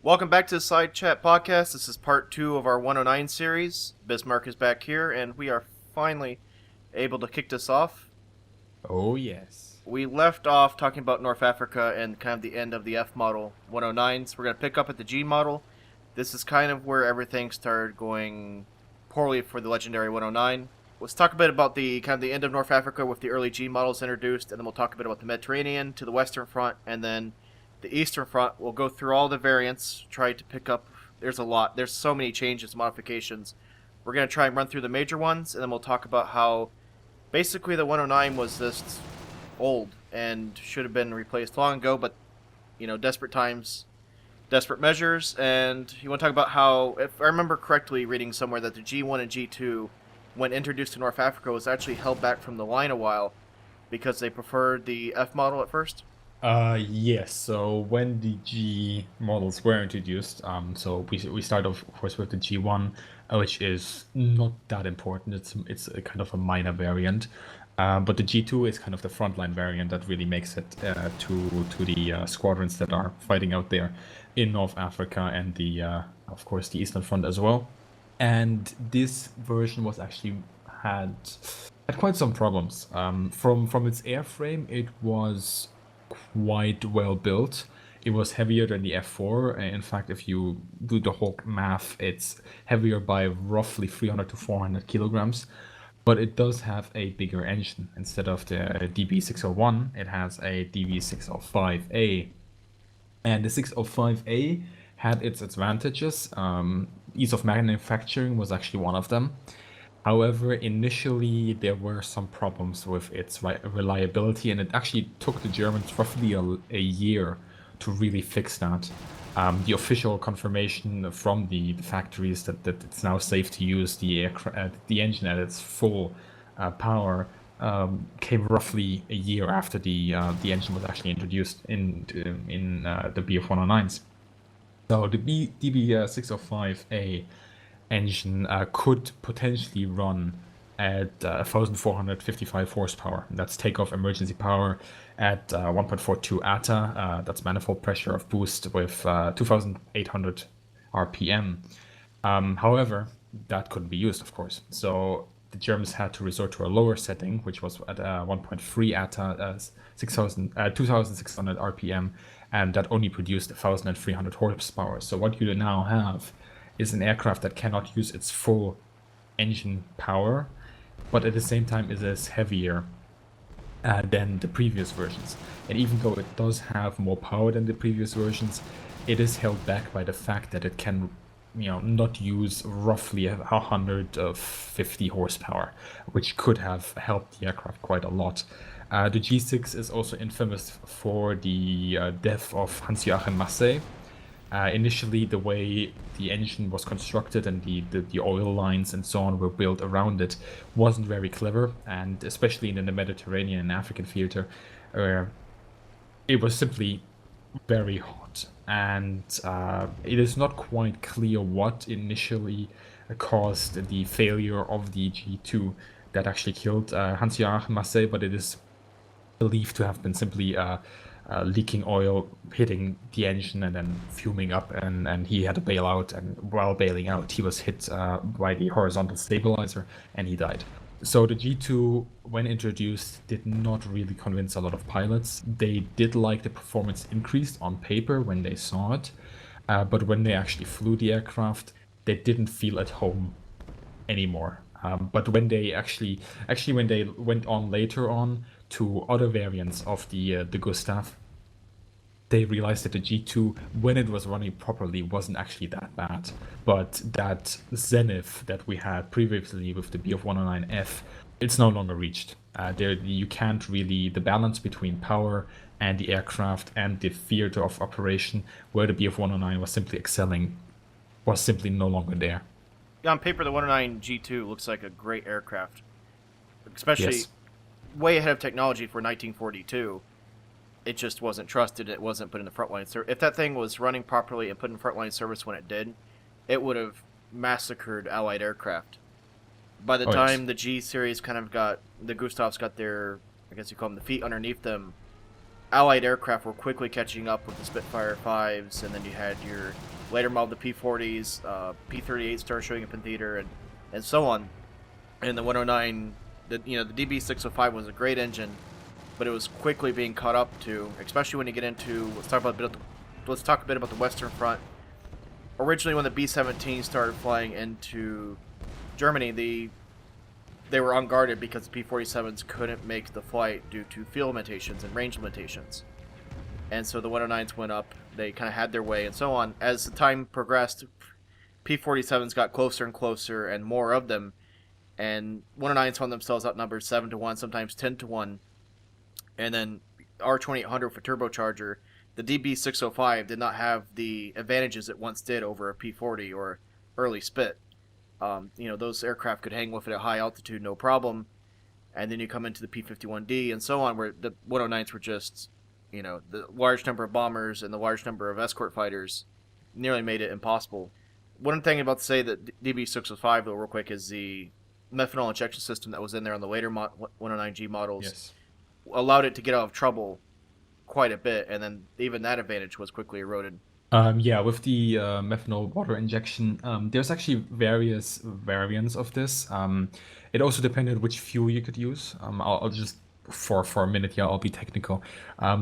Welcome back to the Side Chat Podcast. This is part 2 of our 109 series. Bismarck is back here, and we are finally able to kick this off. Oh, yes. We left off talking about North Africa and kind of the end of the F model 109s. We're going to pick up at the G model. This is kind of where everything started going poorly for the legendary 109. Let's talk a bit about the kind of the end of North Africa with the early G models introduced, and then we'll talk a bit about the Mediterranean to the Western Front, and then the Eastern Front. We'll go through all the variants, try to pick up. There's a lot. There's so many changes, modifications. We're going to try and run through the major ones, and then we'll talk about how basically the 109 was just old and should have been replaced long ago, but, desperate times, desperate measures. And you want to talk about how, if I remember correctly reading somewhere, that the G1 and G2, when introduced to North Africa, was actually held back from the line a while because they preferred the F model at first. Yes. So when the G models were introduced, so we start off, of course, with the G1, which is not that important. It's a kind of a minor variant, but the G2 is kind of the frontline variant that really makes it to the squadrons that are fighting out there in North Africa and of course the Eastern Front as well. And this version was actually had quite some problems. From its airframe, it was quite well built. It was heavier than the F4. In fact, if you do the whole math, it's heavier by roughly 300 to 400 kilograms. But it does have a bigger engine. Instead of the DB601, it has a DB605A. And the 605A had its advantages. Ease of manufacturing was actually one of them. However, initially there were some problems with its reliability, and it actually took the Germans roughly a year to really fix that. The official confirmation from the factories that it's now safe to use the engine at its full power came roughly a year after the engine was actually introduced in the BF109s. So the DB605A engine could potentially run at 1,455 horsepower. That's takeoff emergency power at 1.42 ATA. That's manifold pressure of boost with 2,800 RPM. However, that couldn't be used, of course. So the Germans had to resort to a lower setting, which was at 1.3 ATA, 2,600 RPM, and that only produced 1,300 horsepower. So what you now have is an aircraft that cannot use its full engine power, but at the same time is heavier than the previous versions. And even though it does have more power than the previous versions, it is held back by the fact that it can, not use roughly 150 horsepower, which could have helped the aircraft quite a lot. The G6 is also infamous for the death of Hans-Joachim Masse. Initially, the way the engine was constructed and the oil lines and so on were built around it wasn't very clever, and especially in the Mediterranean and African theater, it was simply very hot. And it is not quite clear what initially caused the failure of the G2 that actually killed Hans-Joachim Masse, but it is believed to have been simply leaking oil hitting the engine and then fuming up, and he had to bail out, and while bailing out he was hit by the horizontal stabilizer and he died. So the G2, when introduced, did not really convince a lot of pilots. They did like the performance increased on paper when they saw it, but when they actually flew the aircraft, they didn't feel at home anymore. But when they actually when they went on later on to other variants of the Gustav, they realized that the G2, when it was running properly, wasn't actually that bad. But that zenith that we had previously with the BF109F, it's no longer reached. You can't really, the balance between power and the aircraft and the theater of operation where the BF109 was simply excelling was simply no longer there. Yeah, on paper, the 109 G2 looks like a great aircraft, especially Yes. way ahead of technology for 1942. It just wasn't trusted. It wasn't put in the frontline service. If that thing was running properly and put in frontline service when it did, it would have massacred Allied aircraft. By the Oh, yes. time the G series kind of got, the Gustavs got their, I guess you call them the feet underneath them, Allied aircraft were quickly catching up with the Spitfire 5s, and then you had your later model, the P-40s, P-38 started showing up in theater, and so on. And the 109, the DB605 was a great engine, but it was quickly being caught up to, especially when you get into, let's talk a bit about the Western Front. Originally, when the B-17 started flying into Germany, they were unguarded because the P-47s couldn't make the flight due to fuel limitations and range limitations. And so the 109s went up, they kind of had their way, and so on. As the time progressed, P-47s got closer and closer, and more of them, and 109s found themselves outnumbered 7-1, sometimes 10-1. And then R2800 for turbocharger, the DB605 did not have the advantages it once did over a P-40 or early Spit. Those aircraft could hang with it at high altitude, no problem. And then you come into the P-51D and so on, where the 109s were just, the large number of bombers and the large number of escort fighters nearly made it impossible. One thing about to say that DB605, though, real quick, is the methanol injection system that was in there on the later 109G models. Yes. Allowed it to get out of trouble quite a bit, and then even that advantage was quickly eroded. With the methanol water injection, there's actually various variants of this. It also depended which fuel you could use. I'll just, for a minute here, I'll be technical.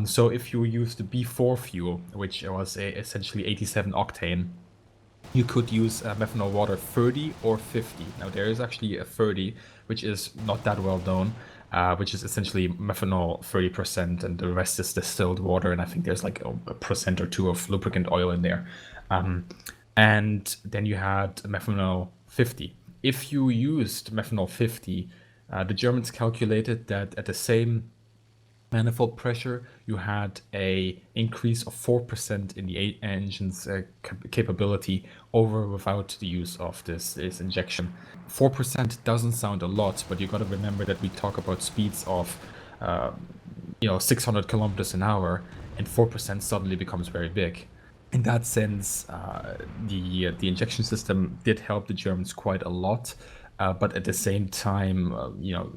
So if you use the B4 fuel, which was essentially 87 octane, you could use methanol water 30 or 50. Now there is actually a 30, which is not that well known, which is essentially methanol 30%, and the rest is distilled water, and I think there's like a percent or two of lubricant oil in there. And then you had methanol 50. If you used methanol 50, the Germans calculated that at the same manifold pressure, you had a increase of 4% in the engine's capability over without the use of this injection. 4% doesn't sound a lot, but you got to remember that we talk about speeds of 600 kilometers an hour, and 4% suddenly becomes very big. In that sense, the injection system did help the Germans quite a lot. But at the same time,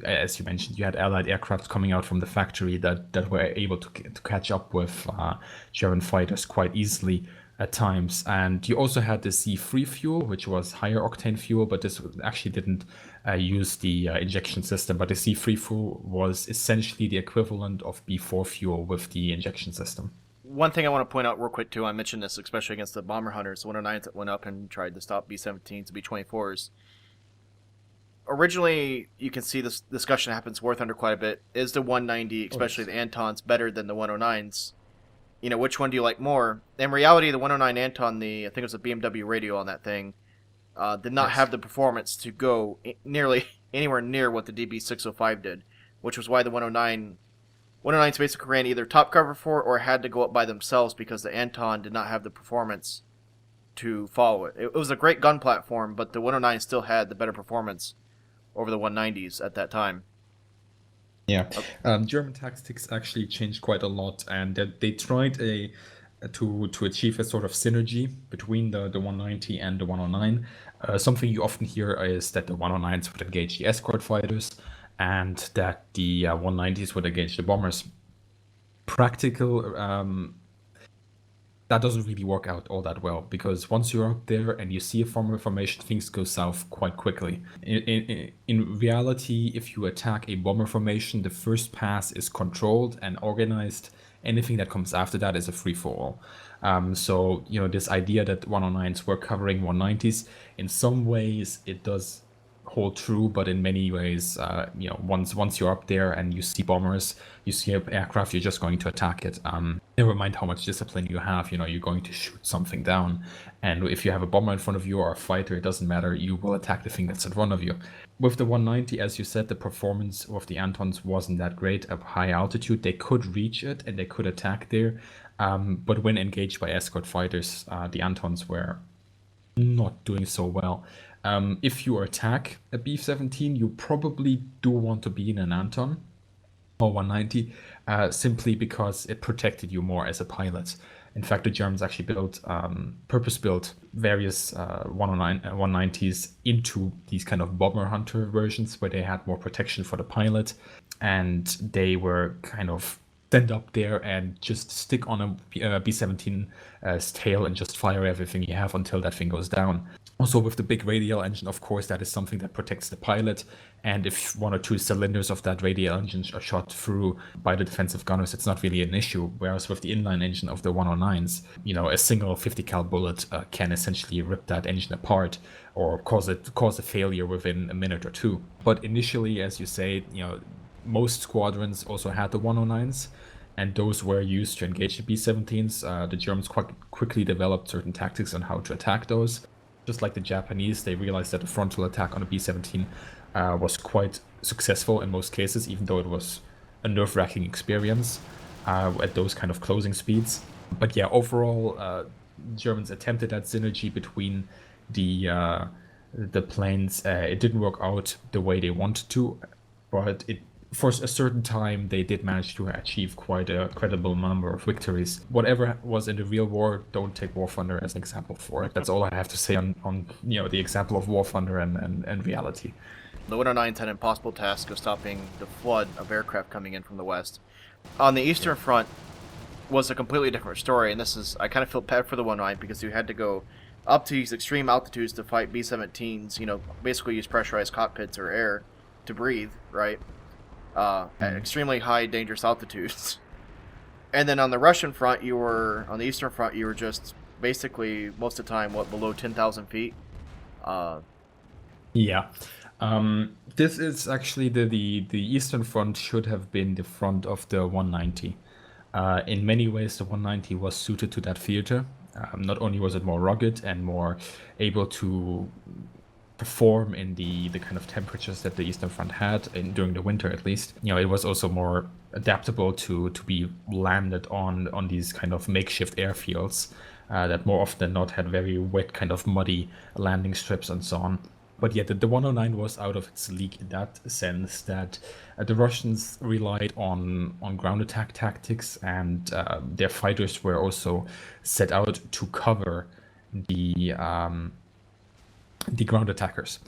as you mentioned, you had Allied aircraft coming out from the factory that were able to catch up with German fighters quite easily at times. And you also had the C3 fuel, which was higher octane fuel, but this actually didn't use the injection system. But the C3 fuel was essentially the equivalent of B4 fuel with the injection system. One thing I want to point out real quick, too, I mentioned this especially against the bomber hunters, the 109s that went up and tried to stop B-17s and B-24s. Originally, you can see this discussion happens War Thunder quite a bit. Is the 190, especially the Antons, better than the 109s? Which one do you like more? In reality, the 109 Anton, I think it was a BMW radio on that thing, did not have the performance to go nearly anywhere near what the DB605 did, which was why the 109s basically ran either top cover for or had to go up by themselves because the Anton did not have the performance to follow it. It was a great gun platform, but the 109 still had the better performance over the 190s at that time. Yeah, German tactics actually changed quite a lot, and they tried to achieve a sort of synergy between the 190 and the 109. Something you often hear is that the 109s would engage the escort fighters, and that the 190s would engage the bombers. That doesn't really work out all that well, because once you're out there and you see a bomber formation, things go south quite quickly. In reality, if you attack a bomber formation, the first pass is controlled and organized. Anything that comes after that is a free-for-all. So, this idea that 109s were covering 190s, in some ways it does hold true, but in many ways, once you're up there and you see bombers, you see an aircraft, you're just going to attack it. Never mind how much discipline you have, you're going to shoot something down. And if you have a bomber in front of you or a fighter, it doesn't matter, you will attack the thing that's in front of you. With the 190, as you said, the performance of the Antons wasn't that great at high altitude. They could reach it and they could attack there. But when engaged by escort fighters, the Antons were not doing so well. If you attack a B-17, you probably do want to be in an Anton or 190, simply because it protected you more as a pilot. In fact, the Germans actually purpose-built various 190s into these kind of bomber hunter versions where they had more protection for the pilot, and they were kind of stand up there and just stick on a B-17's tail and just fire everything you have until that thing goes down. Also, with the big radial engine, of course, that is something that protects the pilot. And if one or two cylinders of that radial engine are shot through by the defensive gunners, it's not really an issue. Whereas with the inline engine of the 109s, a single 50 cal bullet can essentially rip that engine apart or cause a failure within a minute or two. But initially, as you say, most squadrons also had the 109s, and those were used to engage the B-17s. The Germans quite quickly developed certain tactics on how to attack those. Just like the Japanese, they realized that a frontal attack on a B-17 was quite successful in most cases, even though it was a nerve-wracking experience at those kind of closing speeds. But yeah, overall, Germans attempted that synergy between the planes. It didn't work out the way they wanted to, but for a certain time, they did manage to achieve quite a credible number of victories. Whatever was in the real war, don't take War Thunder as an example for it. That's all I have to say on the example of War Thunder and reality. The 109s had an impossible task of stopping the flood of aircraft coming in from the west. On the Eastern Front was a completely different story, and I kind of feel bad for the 109 because you had to go up to these extreme altitudes to fight B-17s, basically use pressurized cockpits or air to breathe, right? At extremely high, dangerous altitudes. And then on the Russian front, on the Eastern Front, you were just basically, most of the time, below 10,000 feet? Yeah. This is actually the Eastern Front should have been the front of the 190. In many ways, the 190 was suited to that theater. Not only was it more rugged and more able to perform in the kind of temperatures that the Eastern Front had during the winter, at least. It was also more adaptable to be landed on these kind of makeshift airfields that more often than not had very wet, kind of muddy landing strips and so on. But yeah, the 109 was out of its league in that sense that the Russians relied on ground attack tactics, and their fighters were also set out to cover the ground attackers.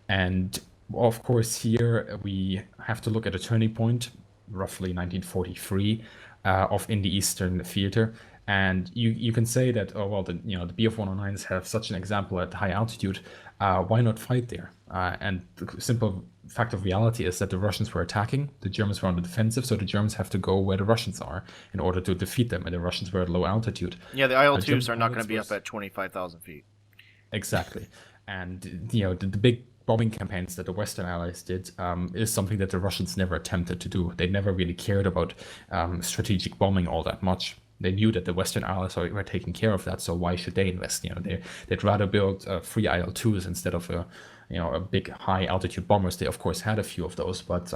And of course, here we have to look at a turning point, roughly 1943, in the Eastern Theater. And you can say that, the Bf-109s have such an example at high altitude. Why not fight there? And the simple fact of reality is that the Russians were attacking, the Germans were on the defensive, so the Germans have to go where the Russians are in order to defeat them, and the Russians were at low altitude. Yeah, the IL-2s are not going to be up at 25,000 feet. Exactly. And the big bombing campaigns that the Western Allies did is something that the Russians never attempted to do. They never really cared about strategic bombing all that much. They knew that the Western Allies were taking care of that, so why should they invest? They'd rather build 3 IL-2s instead of a big high altitude bombers. They of course had a few of those, but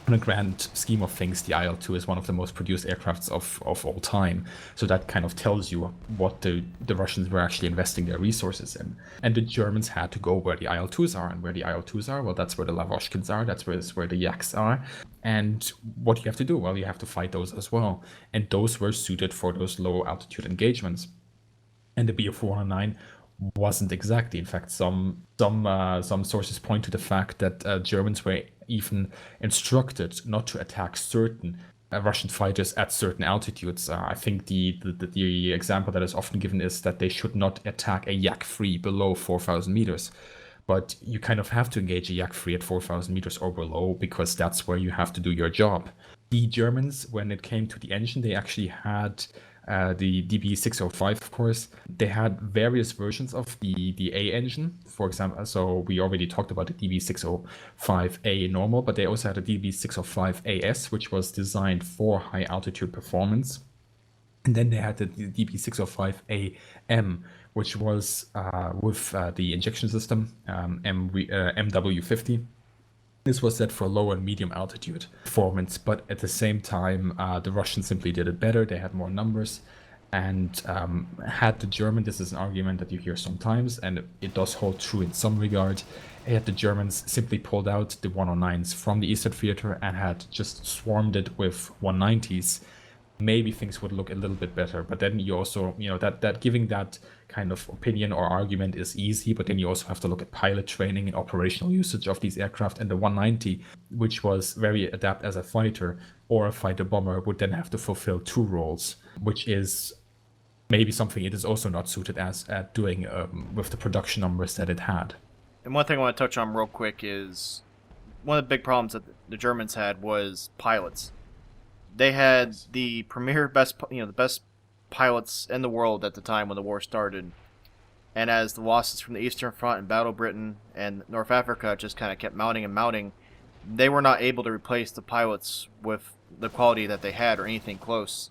in a grand scheme of things, the IL-2 is one of the most produced aircrafts of all time. So that kind of tells you what the Russians were actually investing their resources in. And the Germans had to go where the IL-2s are. And where the IL-2s are, well, that's where the Lavochkins are. That's where the Yaks are. And what do you have to do? Well, you have to fight those as well. And those were suited for those low altitude engagements. And the Bf-109 wasn't exactly. In fact, some sources point to the fact that Germans were even instructed not to attack certain Russian fighters at certain altitudes. I think the example that is often given is that they should not attack a Yak-3 below 4,000 meters. But you kind of have to engage a Yak-3 at 4,000 meters or below because that's where you have to do your job. The Germans, when it came to the engine, they actually had the DB605, of course. They had various versions of the A engine, for example. So we already talked about the DB605A normal, but they also had a DB605AS, which was designed for high altitude performance. And then they had the DB605AM, which was with the injection system, MW50. This was set for low and medium altitude performance, but at the same time, the Russians simply did it better. They had more numbers, and had the German, this is an argument that you hear sometimes, and it does hold true in some regard, had the Germans simply pulled out the 109s from the Eastern Theater and had just swarmed it with 190s, maybe things would look a little bit better. But then you also, that giving that kind of opinion or argument is easy, but then you also have to look at pilot training and operational usage of these aircraft. And the 190, which was very adept as a fighter or a fighter bomber, would then have to fulfill two roles, which is maybe something it is also not suited as at doing with the production numbers that it had. And one thing I want to touch on real quick is one of the big problems that the Germans had was pilots. They had the premier best, the best pilots in the world at the time when the war started. And as the losses from the Eastern Front and Battle Britain and North Africa just kind of kept mounting and mounting, they were not able to replace the pilots with the quality that they had or anything close.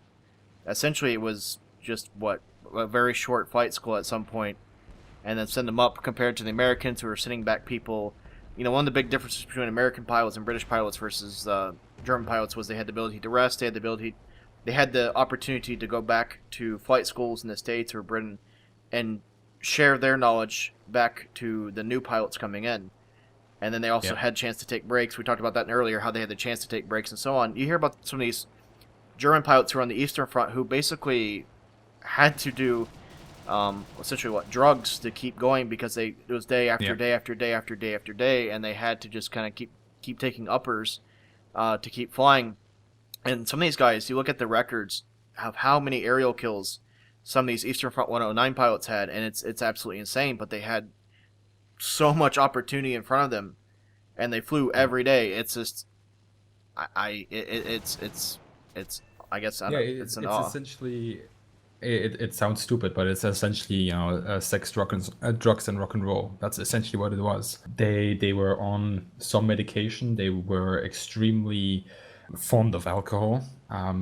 Essentially, it was just a very short flight school at some point, and then send them up compared to the Americans who were sending back people. One of the big differences between American pilots and British pilots versus German pilots was they had the ability to rest. They had the opportunity to go back to flight schools in the States or Britain and share their knowledge back to the new pilots coming in. And then they also had a chance to take breaks. We talked about that earlier, how they had the chance to take breaks and so on. You hear about some of these German pilots who are on the Eastern Front who basically had to do essentially drugs to keep going because it was day after day after day after day after day, and they had to just kind of keep taking uppers to keep flying. And some of these guys, you look at the records of how many aerial kills some of these Eastern Front 109 pilots had, and it's absolutely insane. But they had so much opportunity in front of them, and they flew every day. It's just, it's I guess I don't know, it's an awe. Essentially. It sounds stupid, but it's essentially sex, drugs, and rock and roll. That's essentially what it was. They were on some medication. They were extremely fond of alcohol.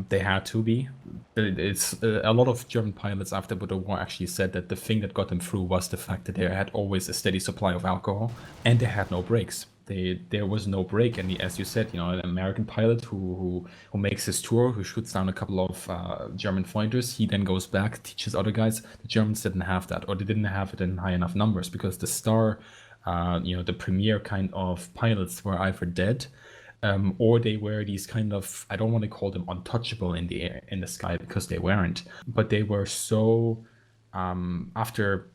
They had to be. It's a lot of German pilots after the war actually said that the thing that got them through was the fact that they had always a steady supply of alcohol, and they had no breaks. There was no break, and as you said, an American pilot who makes his tour, who shoots down a couple of German fighters, he then goes back, teaches other guys. The Germans didn't have that, or they didn't have it in high enough numbers because the star, the premier kind of pilots were either dead, or they were these kind of, I don't want to call them untouchable in the air, in the sky, because they weren't, but they were so after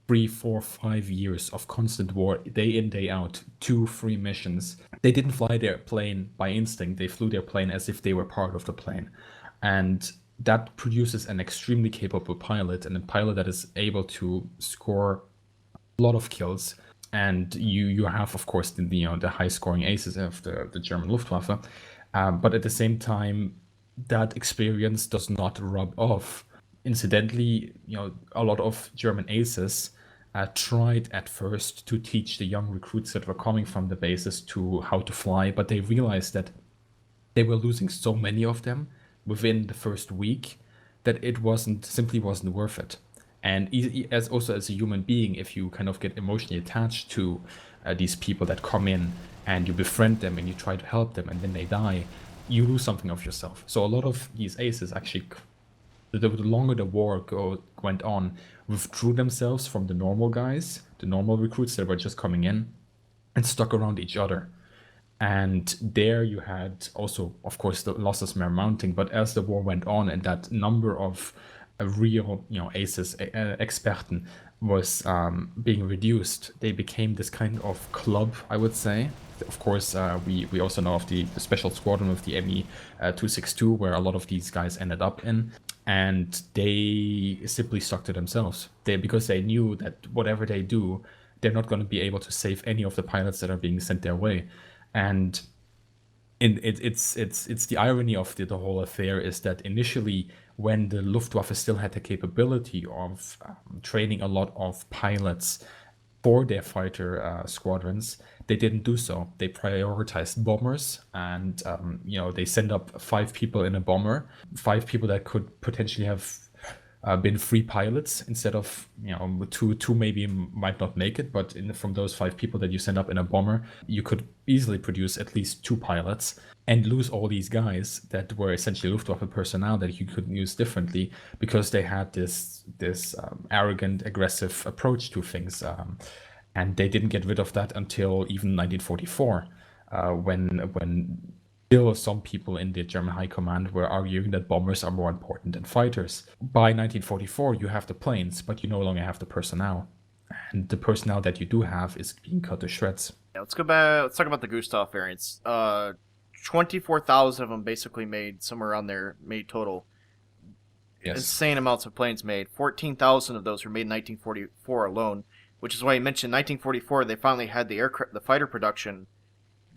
3, 4, 5 years of constant war, day in, day out, 2, 3 missions. They didn't fly their plane by instinct. They flew their plane as if they were part of the plane. And that produces an extremely capable pilot, and a pilot that is able to score a lot of kills. And you have, of course, the high scoring aces of the German Luftwaffe. But at the same time, that experience does not rub off. Incidentally, a lot of German aces tried at first to teach the young recruits that were coming from the bases to how to fly, but they realized that they were losing so many of them within the first week that it simply wasn't worth it. And as a human being, if you kind of get emotionally attached to these people that come in and you befriend them and you try to help them and then they die, you lose something of yourself. So a lot of these aces actually, the longer the war went on, withdrew themselves from the normal guys, the normal recruits that were just coming in, and stuck around each other. And there you had also, of course, the losses were mounting, but as the war went on and that number of real, aces, Experten, was being reduced, they became this kind of club, I would say. Of course, we also know of the special squadron with the ME 262, where a lot of these guys ended up in. And they simply stuck to themselves. Because they knew that whatever they do, they're not going to be able to save any of the pilots that are being sent their way. And it's the irony of the whole affair is that initially, when the Luftwaffe still had the capability of training a lot of pilots for their fighter squadrons, they didn't do so. They prioritized bombers, and they send up 5 people in a bomber, 5 people that could potentially have been 3 pilots instead of 2 maybe might not make it, but from those 5 people that you send up in a bomber, you could easily produce at least 2 pilots and lose all these guys that were essentially Luftwaffe personnel that you could use differently because they had this arrogant, aggressive approach to things. And they didn't get rid of that until even 1944, when Still, some people in the German high command were arguing that bombers are more important than fighters. By 1944, you have the planes, but you no longer have the personnel. And the personnel that you do have is being cut to shreds. Yeah, let's go back. Let's talk about the Gustav variants. 24,000 of them basically made, somewhere around there, made total. Yes. Insane amounts of planes made. 14,000 of those were made in 1944 alone, which is why I mentioned 1944. They finally had the fighter production,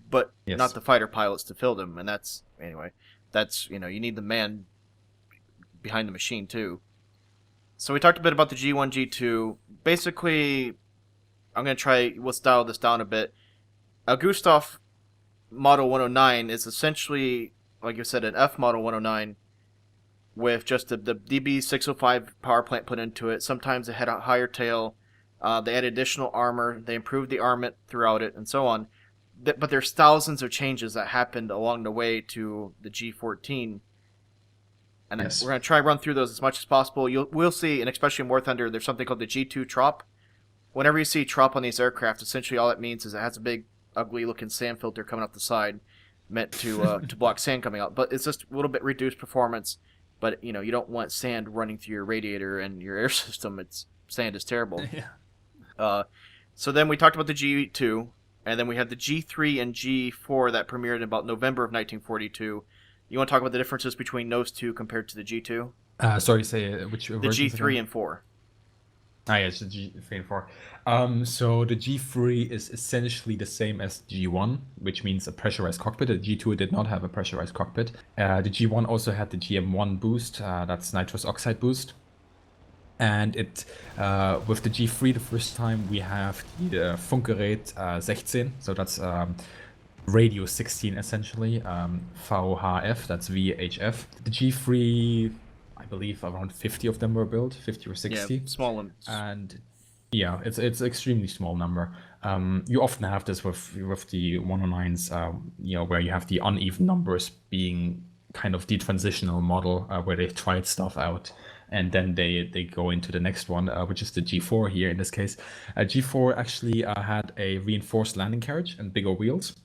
but Yes. not the fighter pilots to fill them. And that's you need the man behind the machine too. So we talked a bit about the G1, G2. Basically, let's dial this down a bit. A Gustav Model 109 is essentially, like you said, an F Model 109 with just the DB605 power plant put into it. Sometimes it had a higher tail. They added additional armor. They improved the armament throughout it, and so on. But there's thousands of changes that happened along the way to the G14. And Yes. we're going to try and run through those as much as possible. We'll see, and especially in War Thunder, there's something called the G2 Trop. Whenever you see Trop on these aircraft, essentially all it means is it has a big, ugly-looking sand filter coming up the side, meant to block sand coming out. But it's just a little bit reduced performance. But you don't want sand running through your radiator and your air system. Sand is terrible. Yeah. So then we talked about the G2, and then we had the G3 and G4 that premiered in about November of 1942. You want to talk about the differences between those two compared to the G2? Sorry, say which The versions G3 again? and 4. Ah, yes, the G3 and 4. So the G3 is essentially the same as G1, which means a pressurized cockpit. The G2 did not have a pressurized cockpit. The G1 also had the GM1 boost, that's nitrous oxide boost. And with the G3, the first time we have the Funkgerät 16, so that's radio 16 essentially, VHF, that's VHF. The G3, I believe around 50 of them were built, 50 or 60. Yeah, small ones. And yeah, it's an extremely small number. You often have this with the 109s, where you have the uneven numbers being kind of the transitional model where they tried stuff out and then they go into the next one, which is the G4 here in this case. G4 actually had a reinforced landing carriage and bigger wheels,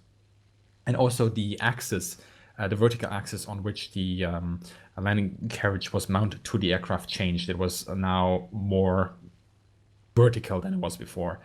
and also the axis, the vertical axis on which the landing carriage was mounted to the aircraft changed. It was now more vertical than it was before,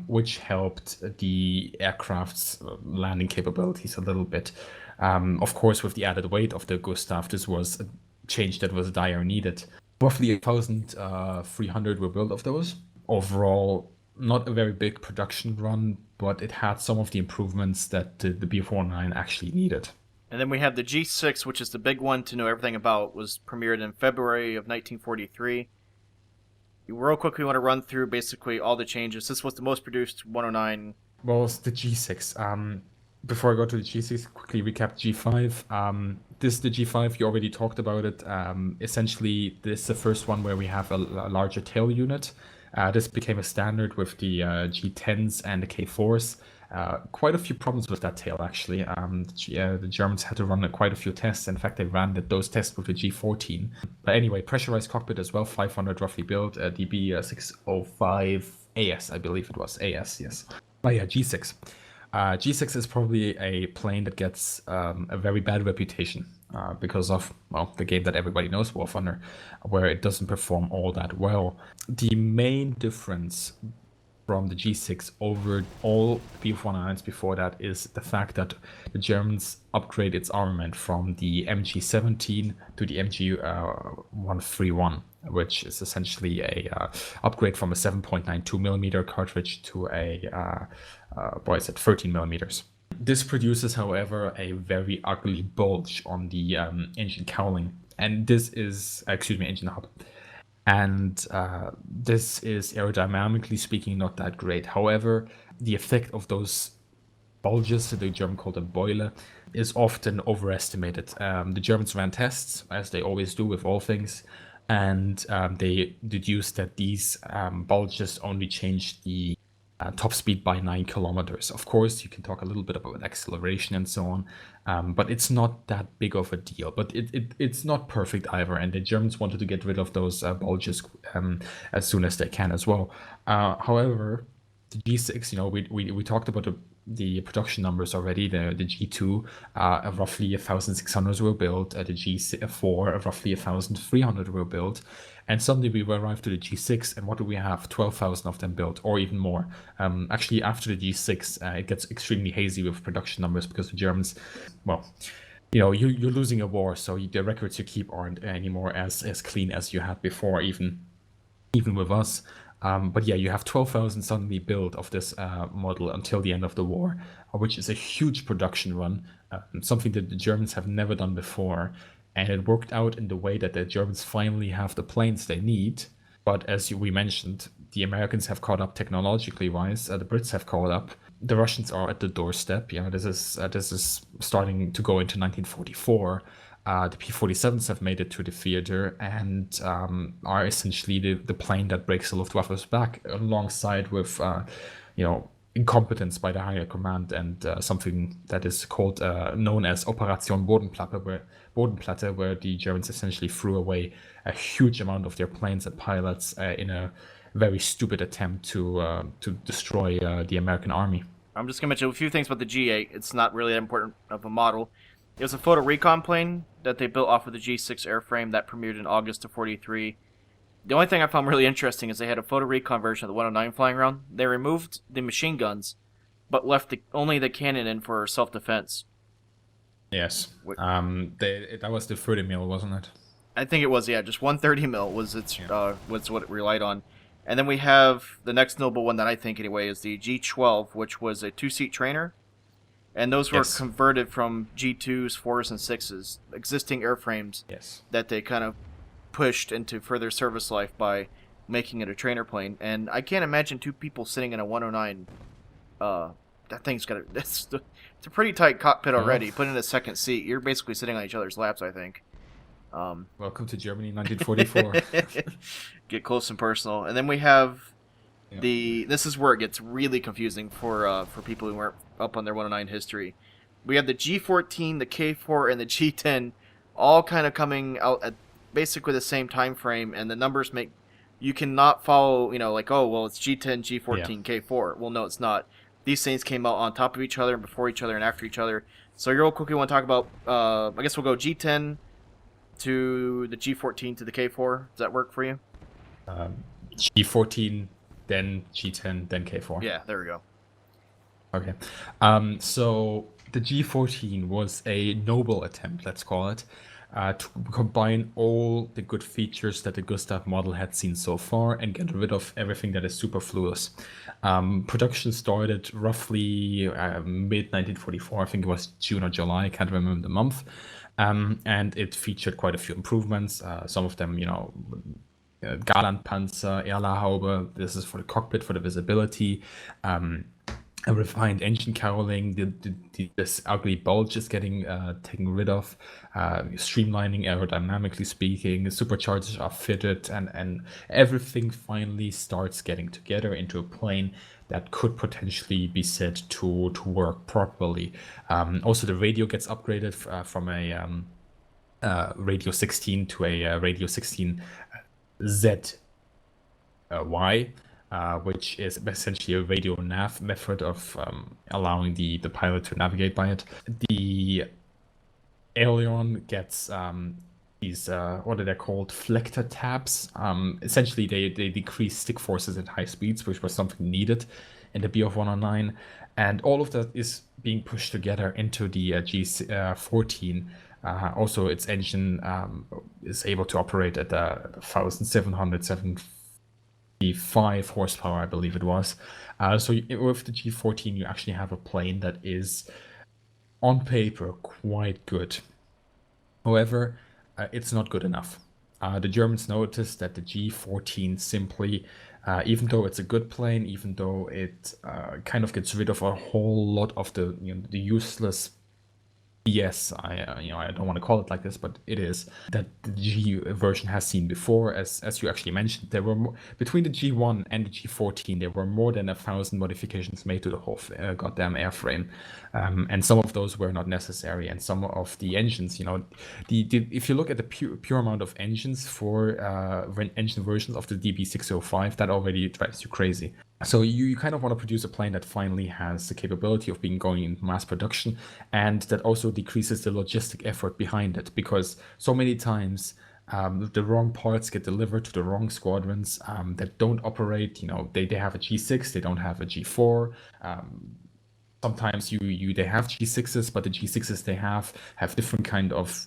which helped the aircraft's landing capabilities a little bit. Of course, with the added weight of the Gustav, this was a change that was dire needed. Roughly 1,300 were built of those. Overall, not a very big production run, but it had some of the improvements that the B409 actually needed. And then we have the G6, which is the big one to know everything about, was premiered in February of 1943. Real quickly, we want to run through basically all the changes. This was the most produced 109. Well, it's the G6. Before I go to the G6, quickly recap G5. This is the G5, you already talked about it. Essentially, this is the first one where we have a larger tail unit. This became a standard with the G10s and the K4s. Quite a few problems with that tail, actually. The Germans had to run quite a few tests. In fact, they ran those tests with the G14. But anyway, pressurized cockpit as well, 500 roughly built, DB605 AS, I believe it was. AS, yes. Oh yeah, G6. G6 is probably a plane that gets a very bad reputation because of, well, the game that everybody knows, War Thunder, where it doesn't perform all that well. The main difference from the G6 over all B409s before that is the fact that the Germans upgrade its armament from the MG17 to the MG131, which is essentially a upgrade from a 7.92 millimeter cartridge to a 13 millimeters. This produces, however, a very ugly bulge on the engine cowling, and this is, engine hub. And this is aerodynamically speaking not that great. However, the effect of those bulges, the German called them Beule, is often overestimated. The Germans ran tests, as they always do with all things, and they deduced that these bulges only changed the top speed by 9 kilometers. Of course, you can talk a little bit about acceleration and so on, but it's not that big of a deal. But it's not perfect either, and the Germans wanted to get rid of those bulges as soon as they can as well. However, the G6, we talked about the production numbers already. The G2, roughly 1,600 were built. The G4, roughly 1,300 were built. And suddenly we arrived to the G6, and what do we have? 12,000 of them built, or even more. Actually, after the G6, it gets extremely hazy with production numbers because the Germans, well, you're losing a war, so the records you keep aren't anymore as clean as you had before, even with us. But yeah, you have 12,000 suddenly built of this model until the end of the war, which is a huge production run, something that the Germans have never done before. And it worked out in the way that the Germans finally have the planes they need. But as we mentioned, the Americans have caught up technologically wise. The Brits have caught up. The Russians are at the doorstep. This is starting to go into 1944. The P-47s have made it to the theater and are essentially the plane that breaks the Luftwaffe's back, alongside with incompetence by the higher command and something that is called known as Operation Bodenplatte, where the Germans essentially threw away a huge amount of their planes and pilots in a very stupid attempt to destroy the American army. I'm just going to mention a few things about the G8. It's not really that important of a model. It was a photo recon plane that they built off of the G6 airframe that premiered in August of 43. The only thing I found really interesting is they had a photo recon version of the 109 flying around. They removed the machine guns, but left only the cannon in for self-defense. Yes. That was the 30 mil, wasn't it? I think it was, yeah. Just 130 mil was was what it relied on. And then we have the next notable one that I think, anyway, is the G12, which was a two-seat trainer. And those were converted from G2s, 4s, and 6s, existing airframes that they kind of pushed into further service life by making it a trainer plane. And I can't imagine two people sitting in a 109. That thing's got it's a pretty tight cockpit already. Put in a second seat, you're basically sitting on each other's laps, I think. Welcome to Germany, 1944. Get close and personal. And then we have this is where it gets really confusing for people who weren't up on their 109 history. We have the G14, the K4, and the G10 all kind of coming out at basically the same time frame, and the numbers make you cannot follow, like, oh, well, it's G10, G14, K4. Well, no, it's not. These things came out on top of each other, and before each other, and after each other. So real quickly, want to talk about, I guess we'll go G10 to the G14 to the K4. Does that work for you? G14, then G10, then K4. Yeah, there we go. Okay. So the G14 was a noble attempt, let's call it, to combine all the good features that the Gustav model had seen so far and get rid of everything that is superfluous. Production started roughly mid-1944, I think it was June or July, I can't remember the month, and it featured quite a few improvements, some of them, Gallantpanzer, Erlerhaube, this is for the cockpit, for the visibility, a refined engine caroling, this ugly bulge is getting taken rid of, streamlining aerodynamically speaking, superchargers are fitted, and everything finally starts getting together into a plane that could potentially be said to work properly. Also, the radio gets upgraded from a Radio 16 to a Radio 16 ZY. Which is essentially a radio nav method of allowing the pilot to navigate by it. The aileron gets these, what are they called, flector tabs. Essentially, they decrease stick forces at high speeds, which was something needed in the Bf 109. And all of that is being pushed together into the G14. Also, its engine is able to operate at 1,775 horsepower, I believe it was. So with the G14, you actually have a plane that is, on paper, quite good. However, it's not good enough. The Germans noticed that the G14 simply, even though it's a good plane, even though it kind of gets rid of a whole lot of the useless BS, I don't want to call it like this, but it is, that the G version has seen before. As you actually mentioned, there were between the G1 and the G14, there were more than 1,000 modifications made to the whole goddamn airframe, and some of those were not necessary, and some of the engines, if you look at the pure amount of engines for engine versions of the DB605, that already drives you crazy. So you kind of want to produce a plane that finally has the capability of being going in mass production, and that also decreases the logistic effort behind it, because so many times the wrong parts get delivered to the wrong squadrons that don't operate. They have a G6, they don't have a G4. Sometimes they have G6s, but the G6s they have different kind of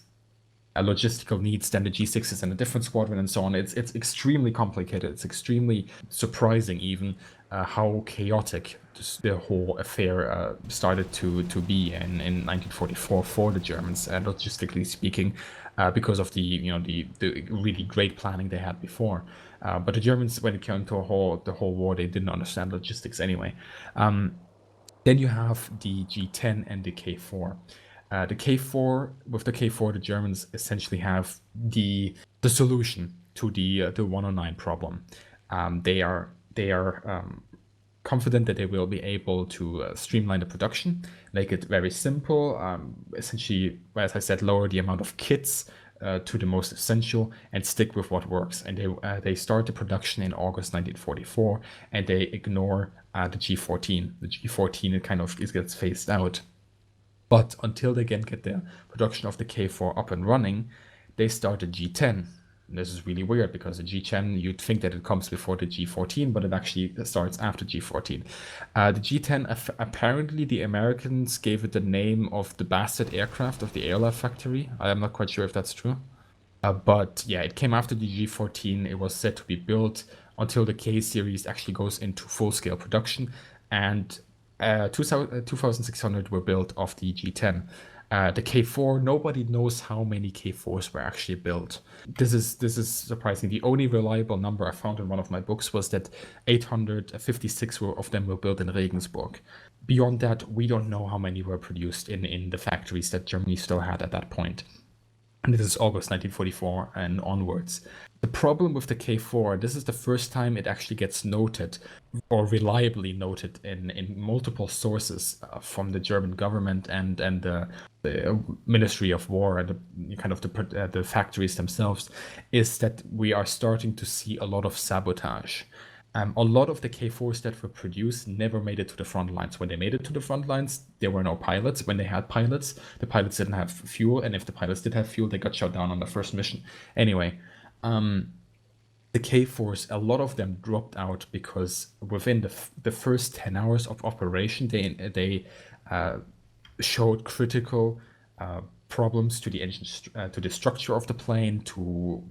logistical needs than the G6s in a different squadron and so on. It's extremely complicated. It's extremely surprising even how chaotic the whole affair started to be in 1944 for the Germans, logistically speaking, because of the really great planning they had before. But the Germans, when it came to the whole war, they didn't understand logistics anyway. Then you have the G10 and the K4. With the K4, the Germans essentially have the solution to the 109 problem. They are confident that they will be able to streamline the production, make it very simple. Essentially, as I said, lower the amount of kits to the most essential and stick with what works. And they start the production in August 1944, and they ignore the G14. The G14 it gets phased out. But until they can get the production of the K4 up and running, they start the G10. And this is really weird because the G10, you'd think that it comes before the G14, but it actually starts after G14. The G10, apparently the Americans gave it the name of the bastard aircraft of the airlife factory. I'm not quite sure if that's true. But yeah, it came after the G14. It was set to be built until the K series actually goes into full-scale production, and 2,600 were built of the G10. The K4, nobody knows how many K4s were actually built. This is surprising. The only reliable number I found in one of my books was that 856 of them were built in Regensburg. Beyond that, we don't know how many were produced in the factories that Germany still had at that point. And this is August 1944 and onwards. The problem with the K4, this is the first time it actually gets noted, or reliably noted in multiple sources from the German government and the Ministry of War and the factories themselves, is that we are starting to see a lot of sabotage. A lot of the K4s that were produced never made it to the front lines. When they made it to the front lines, there were no pilots. When they had pilots, the pilots didn't have fuel, and if the pilots did have fuel, they got shot down on the first mission. Anyway, the K4s, a lot of them dropped out because within the first 10 hours of operation, they showed critical problems to the engine, to the structure of the plane, to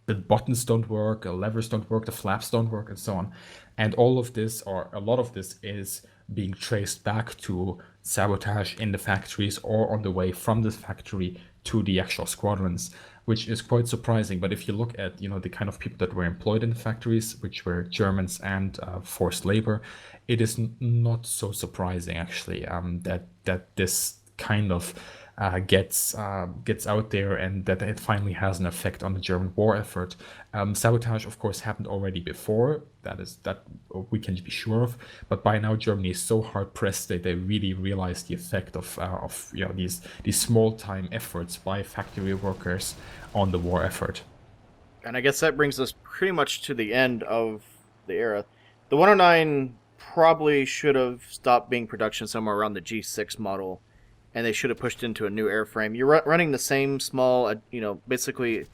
the buttons don't work, the levers don't work, the flaps don't work, and so on. And all of this, or a lot of this, is being traced back to sabotage in the factories or on the way from the factory to the actual squadrons, which is quite surprising. But if you look at the kind of people that were employed in the factories, which were Germans and forced labor, it is not so surprising actually that this kind of gets out there, and that it finally has an effect on the German war effort. Sabotage, of course, happened already before. That we can be sure of. But by now, Germany is so hard pressed that they really realize the effect of these small time efforts by factory workers on the war effort. And I guess that brings us pretty much to the end of the era. The 109 probably should have stopped being production somewhere around the G6 model, and they should have pushed into a new airframe. You're running the same small, basically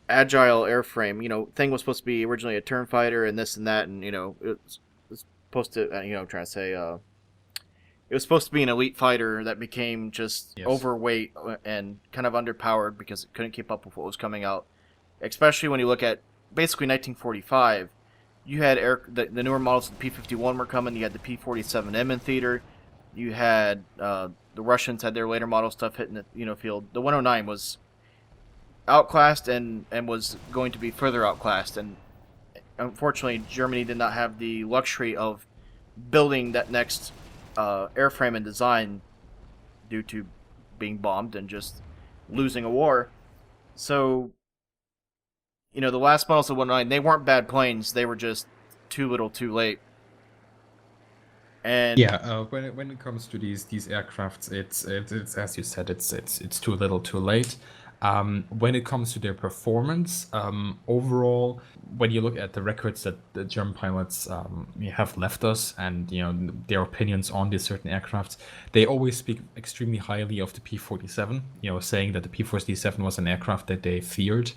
agile airframe. Thing was supposed to be originally a turn fighter and this and that, and it's supposed to, I'm trying to say, it was supposed to be an elite fighter that became just Yes. overweight and kind of underpowered because it couldn't keep up with what was coming out. Especially when you look at basically 1945, you had the newer models of the P-51 were coming. You had the P-47M in theater. You had the Russians had their later model stuff hitting the field. The 109 was outclassed and was going to be further outclassed. And unfortunately, Germany did not have the luxury of building that next airframe and design due to being bombed and just losing a war. So, the last models of 109, they weren't bad planes. They were just too little, too late. And Yeah, when it comes to these aircrafts, it's as you said, it's too little, too late. When it comes to their performance, overall, when you look at the records that the German pilots have left us, and their opinions on these certain aircrafts, they always speak extremely highly of the P-47. Saying that the P-47 was an aircraft that they feared.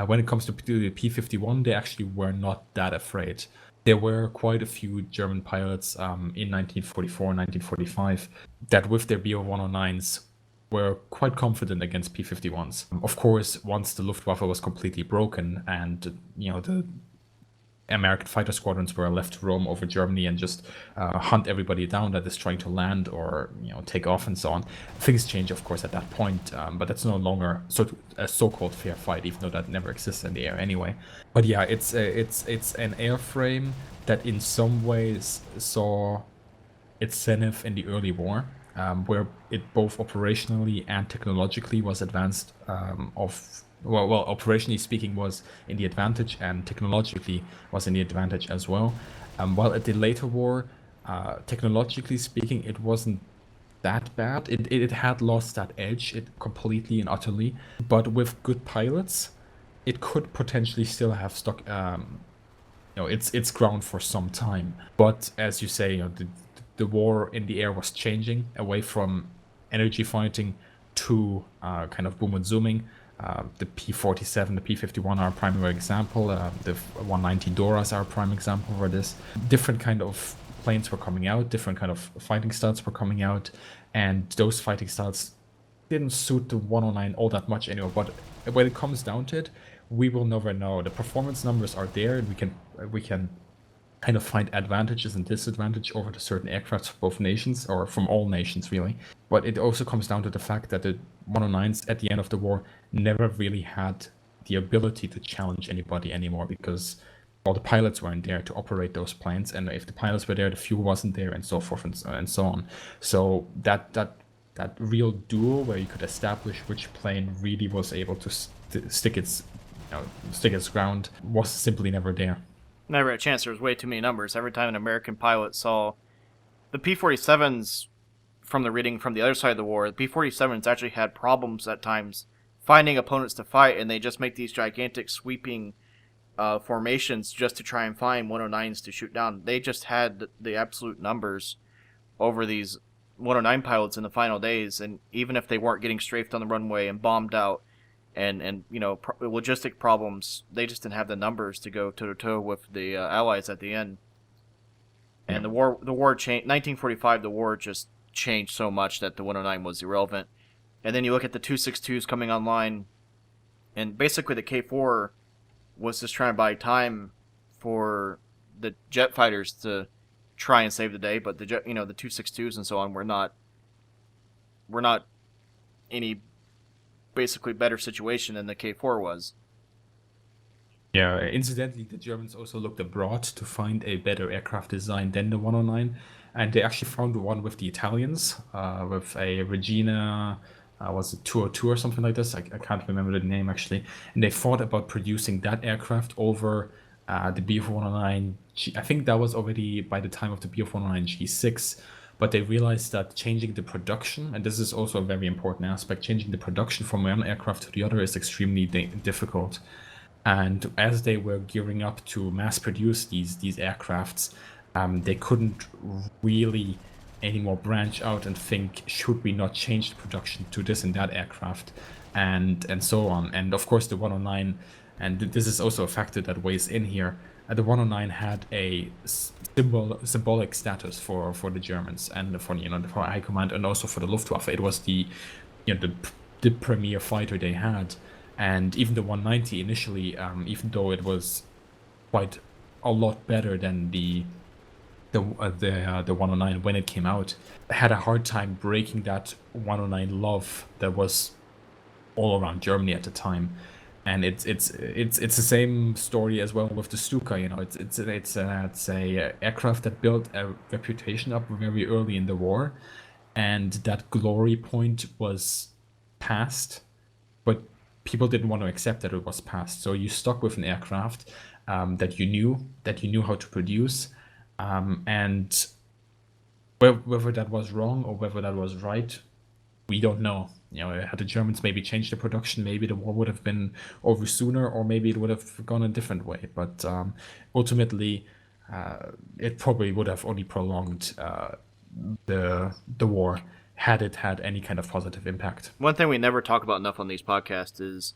When it comes to the P-51, they actually were not that afraid. There were quite a few German pilots in 1944, 1945 that, with their BO-109s, were quite confident against P-51s. Of course, once the Luftwaffe was completely broken and the American fighter squadrons were left to roam over Germany and just hunt everybody down that is trying to land or take off and so on, things change, of course, at that point. But that's no longer a so-called fair fight, even though that never exists in the air anyway. But yeah, it's an airframe that in some ways saw its zenith in the early war, where it both operationally and technologically was advanced. Operationally speaking, was in the advantage, and technologically was in the advantage as well. While at the later war, technologically speaking, it wasn't that bad. It had lost that edge, completely and utterly. But with good pilots, it could potentially still have stuck its ground for some time. But as you say, the war in the air was changing away from energy fighting to kind of boom and zooming. The P-47, the P-51 are a primary example. The 190 Doras are a prime example for this. Different kind of planes were coming out, different kind of fighting styles were coming out, and those fighting styles didn't suit the 109 all that much anymore. But when it comes down to it, we will never know. The performance numbers are there, and we can kind of find advantages and disadvantages over the certain aircraft from both nations, or from all nations really. But it also comes down to the fact that the 109s at the end of the war never really had the ability to challenge anybody anymore, because all the pilots weren't there to operate those planes, and if the pilots were there, the fuel wasn't there, and so forth and so on. So that real duel where you could establish which plane really was able to stick its ground was simply never there. Never a chance. There was way too many numbers. Every time an American pilot saw the P-47s, from the reading from the other side of the war, the P-47s actually had problems at times finding opponents to fight, and they just make these gigantic sweeping formations just to try and find 109s to shoot down. They just had the absolute numbers over these 109 pilots in the final days, and even if they weren't getting strafed on the runway and bombed out, and logistic problems, they just didn't have the numbers to go toe to toe with the Allies at the end. And the war changed. 1945, the war just changed so much that the 109 was irrelevant. And then you look at the 262s coming online, and basically the K4 was just trying to buy time for the jet fighters to try and save the day. But the 262s and so on were not any basically better situation than the K4 was. Yeah, incidentally, the Germans also looked abroad to find a better aircraft design than the 109, and they actually found one with the Italians, with a Regina, was it 202 or something like this? I can't remember the name actually. And they thought about producing that aircraft over the Bf-109. I think that was already by the time of the Bf-109 G6. But they realized that changing the production, and this is also a very important aspect, changing the production from one aircraft to the other is extremely difficult. And as they were gearing up to mass produce these aircrafts, they couldn't really anymore branch out and think, should we not change the production to this and that aircraft, and so on. And of course the 109, and this is also a factor that weighs in here, the 109 had a symbolic status for the Germans and for High Command, and also for the Luftwaffe. It was the premier fighter they had, and even the 190 initially, even though it was quite a lot better than the 109 when it came out, had a hard time breaking that 109 love that was all around Germany at the time. And it's the same story as well with the Stuka. It's a aircraft that built a reputation up very early in the war, and that glory point was past, but people didn't want to accept that it was past. So you stuck with an aircraft that you knew how to produce, and whether that was wrong or whether that was right, we don't know. Had the Germans maybe changed the production, maybe the war would have been over sooner, or maybe it would have gone a different way. But ultimately, it probably would have only prolonged the war had it had any kind of positive impact. One thing we never talk about enough on these podcasts is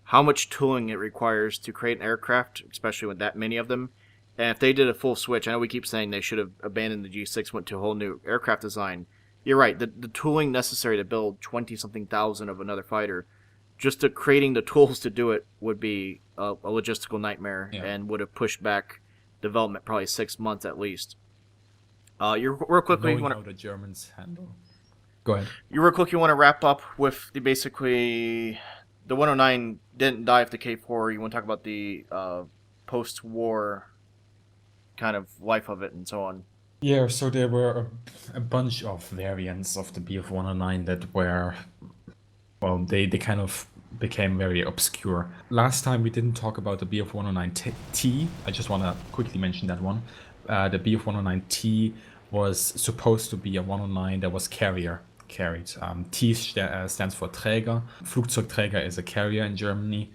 how much tooling it requires to create an aircraft, especially with that many of them. And if they did a full switch, I know we keep saying they should have abandoned the G6, went to a whole new aircraft design. You're right. The tooling necessary to build 20-something thousand of another fighter, just to creating the tools to do it would be a logistical nightmare and would have pushed back development probably 6 months at least. Real quickly, Knowing how the Germans handle. Go ahead. You real quick, you want to wrap up with basically the 109 didn't die of the K4. You want to talk about the post-war kind of life of it and so on. Yeah, so there were a bunch of variants of the BF-109 that were, well, they kind of became very obscure. Last time we didn't talk about the BF-109T. I just want to quickly mention that one. The BF-109T was supposed to be a 109 that was carried. T stands for Träger. Flugzeugträger is a carrier in German.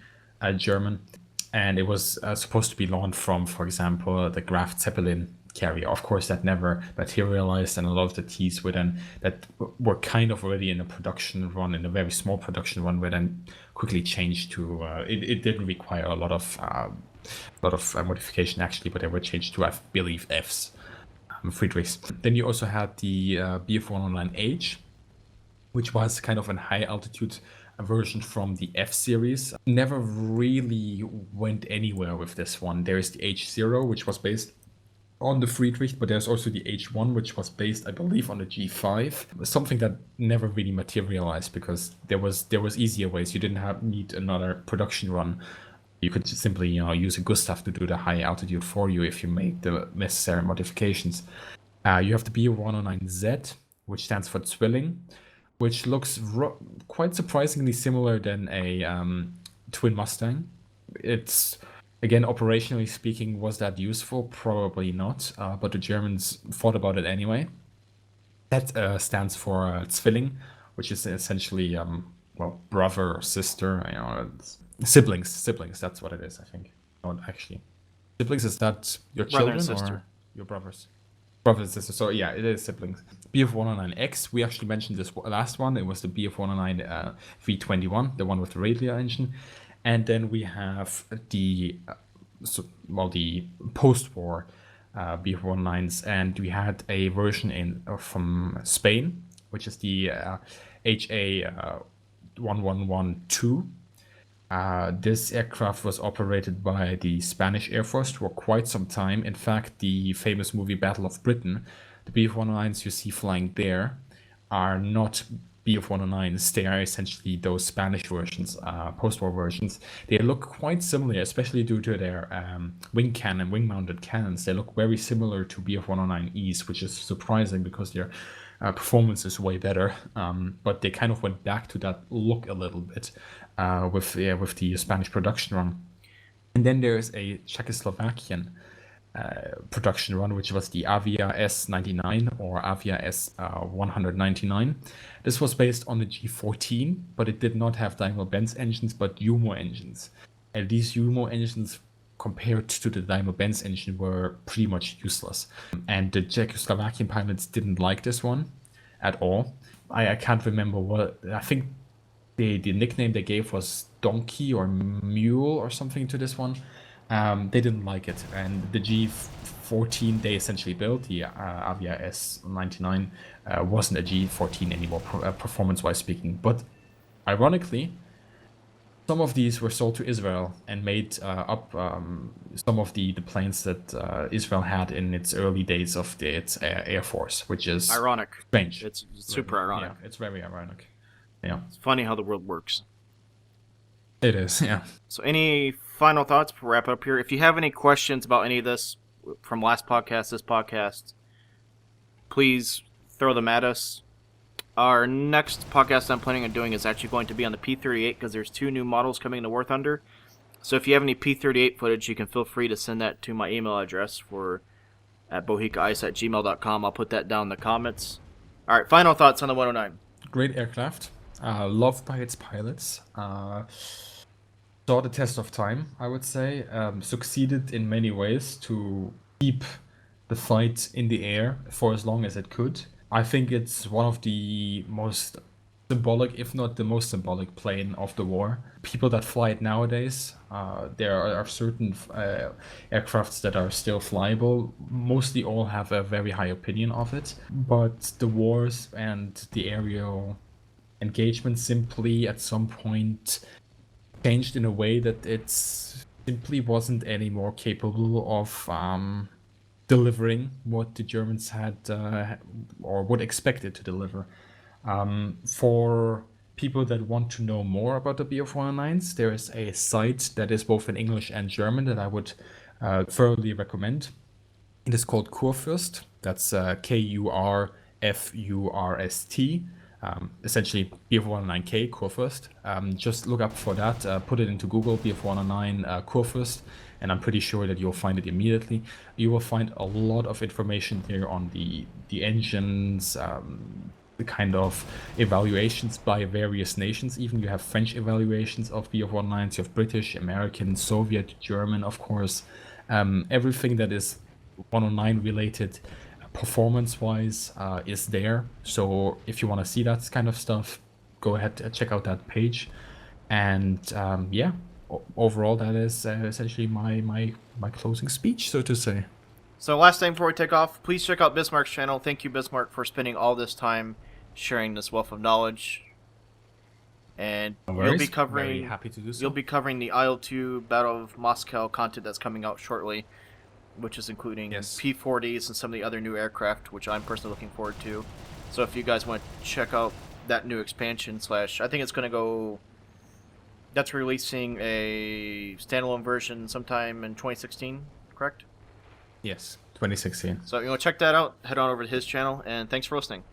And it was supposed to be launched from, for example, the Graf Zeppelin carrier. Of course, that never materialized, and a lot of the Ts that were kind of already in a production run, in a very small production run, were then quickly changed to. It didn't require a lot of modification actually, but they were changed to, I believe, Fs, Friedrichs. Then you also had the BF-109H, which was kind of a high altitude version from the F series. Never really went anywhere with this one. There's the H0, which was based on the Friedrich, but there's also the H1, which was based, I believe, on the G5. Something that never really materialized because there was easier ways. You didn't need another production run. You could just simply use a Gustav to do the high altitude for you if you make the necessary modifications. You have the BF-109Z, which stands for Zwilling, which looks quite surprisingly similar than a twin Mustang. It's, again, operationally speaking, was that useful? Probably not, but the Germans thought about it anyway. That stands for Zwilling, which is essentially, brother or sister, siblings, that's what it is, I think. No, actually. Siblings, is that your Brother children and sister. or your brothers? Brother and sister, so yeah, it is siblings. BF-109X, we actually mentioned this last one. It was the BF-109 V21, the one with the radial engine. And then we have the post-war BF-109s, and we had a version from Spain, which is the HA1112. This aircraft was operated by the Spanish Air Force for quite some time. In fact, the famous movie Battle of Britain, the BF-109s you see flying there are not BF-109s. They are essentially those Spanish versions, post-war versions. They look quite similar, especially due to their wing-mounted cannons. They look very similar to BF-109Es, which is surprising because their performance is way better. But they kind of went back to that look a little bit with the Spanish production run. And then there's a Czechoslovakian production run, which was the Avia S99 or Avia S199. This was based on the G14, but it did not have Daimler-Benz engines, but Jumo engines. And these Jumo engines, compared to the Daimler-Benz engine, were pretty much useless. And the Czechoslovakian pilots didn't like this one at all. I can't remember what, I think the nickname they gave was Donkey or Mule or something to this one. They didn't like it, and the G14 they essentially built, the Avia S99, wasn't a G14 anymore, performance-wise speaking. But ironically, some of these were sold to Israel and made up some of the planes that Israel had in its early days of its Air Force, which is ironic. Strange. It's super ironic. Yeah, it's very ironic. Yeah. It's funny how the world works. It is, yeah. So any final thoughts before we wrap up here? If you have any questions about any of this from last podcast, this podcast, please throw them at us. Our next podcast I'm planning on doing is actually going to be on the P-38 because there's 2 new models coming to War Thunder. So if you have any P-38 footage, you can feel free to send that to my email address at bohikaice@gmail.com. I'll put that down in the comments. All right, final thoughts on the 109. Great aircraft. Loved by its pilots. Saw the test of time, I would say. Succeeded in many ways to keep the fight in the air for as long as it could. I think it's one of the most symbolic, if not the most symbolic plane of the war. People that fly it nowadays, there are certain aircrafts that are still flyable. Mostly all have a very high opinion of it, but the wars and the aerial engagement simply at some point changed in a way that it simply wasn't any more capable of delivering what the Germans had or would expect it to deliver. For people that want to know more about the Bf-109s, there is a site that is both in English and German that I would thoroughly recommend. It is called Kurfürst. That's Kurfurst. Essentially Bf-109K Kurfürst. Just look up for that. Put it into Google, Bf-109 Kurfürst, and I'm pretty sure that you'll find it immediately. You will find a lot of information there on the engines, the kind of evaluations by various nations. Even you have French evaluations of Bf-109s, you have British, American, Soviet, German, of course. Everything that is 109 related performance-wise is there. So if you want to see that kind of stuff, go ahead and check out that page. And yeah, overall, that is essentially my closing speech, so to say. So last thing before we take off, please check out Bismarck's channel. Thank you, Bismarck, for spending all this time sharing this wealth of knowledge. And No you'll worries. be covering Very happy to do so. you'll be covering the IL-2 Battle of Moscow content that's coming out shortly, which is including Yes. P-40s and some of the other new aircraft, which I'm personally looking forward to. So if you guys want to check out that new expansion / I think it's going to go... That's releasing a standalone version sometime in 2016, correct? Yes, 2016. So if you want to check that out, head on over to his channel, and thanks for listening.